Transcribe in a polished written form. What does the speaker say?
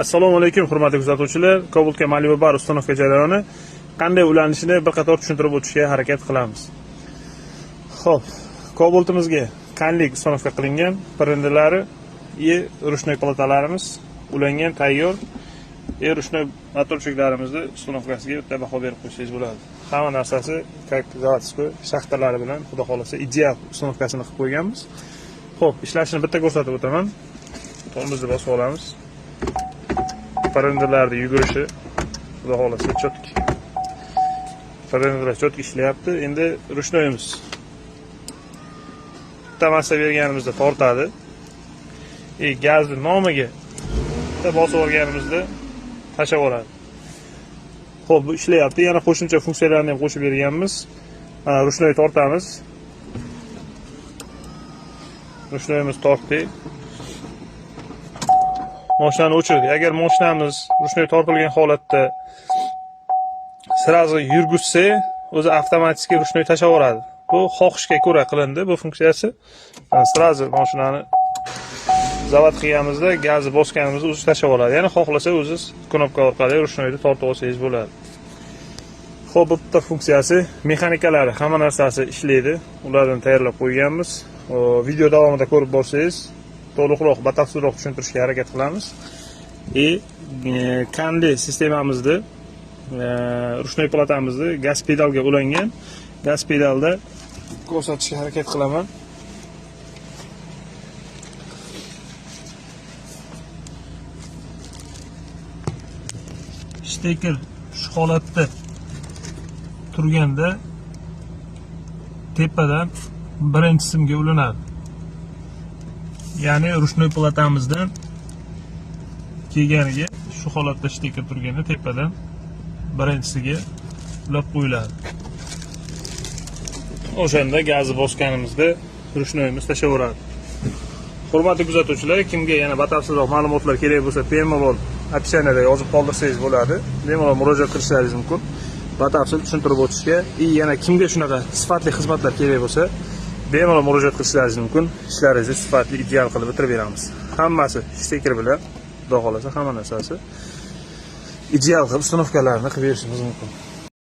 Assalomu alaykum hurmatli kuzatuvchilar. Cobalt Malibu bar ustanovka jarayoni qanday ulanishini bir qator tushuntirib o'tishga harakat qilamiz. Xo'p, Cobaltimizga kanlik ustanovka qilingan parrandalari и ruchnoy platalarimiz ulangan tayyor. Ruchnoy motorchiklarimizni ustanovkasiga bitta baho berib qo'ysangiz bo'ladi. Hamma narsasi как заводской shaxtalari bilan xudo xolasa ideal ustanovkasini qilib qo'yganmiz. Xo'p, ishlashini bitta ko'rsatib o'taman. Tormozni bosib olamiz. Parrandalarning yugurishi xudo xolasa chotki. Parrandalar chotki ishlayapti. Endi ruchnoyimiz bitta massa berganimizda tortadi. Gazni nomiga bitta bosib olganimizda tashlab yuboradi. Xo'p, bu ishlayapti. Yana qo'shimcha funksiyalarni ham qo'shib berganmiz. Ruchnoy tortamiz. Ruchnoyimiz tortdi. Mashinani o'chirdi. Agar mashinamiz ruchnoy tortilgan holatda sразу yurgizsa, o'zi avtomatik ruchnoy tashlab yuboradi. Bu xohishga ko'ra qilindi bu funksiyasi. Sразу mashinani zavod qilganimizda gazni bosganimizda o'zi tashlab yuboradi. Ya'ni xohlasa o'zi knopka orqali ruchnoyni tortib olsangiz bo'ladi. Xo'p, bu bitta funksiyasi, mexanikalari, hamma narsasi ishlaydi. Ularni tayyorlab qo'yganmiz. Video davomida ko'rib borsangiz, to'liqroq, batafsilroq tushuntirishga harakat qilamiz. Kanli sistemamizda ruchnoy platamizda gaz pedalga ulangan. Gaz pedalda ko'rsatishga harakat qilaman. Steker shu holatda turganda tepadan birinchi simga ulanadi. Ya'ni ruchnoy platamizdan kelganiga shu holatda steker turganda tepadan birinchisiga ulab qo'yiladi. O'shanda gazni bosganimizda ruchnoyimiz tashlaveradi. Hurmatli kuzatuvchilar, kimga yana batafsilroq ma'lumotlar kerak bo'lsa, bemalol opsiyada yozib qoldirsangiz bo'ladi. Bemalol murojaat qilishingiz mumkin. Batafsil tushuntirib o'tishga, yana kimga shunaqa sifatli xizmatlar kerak bo'lsa, bemalol murojaat qilishingiz mumkin. Ishlaringizni sifatli, ideal qilib bitirib beramiz. Hammasi steker bilan, xudo xolasa hamma narsasi ideal qilib ustanovkalarni qilib berishimiz mumkin.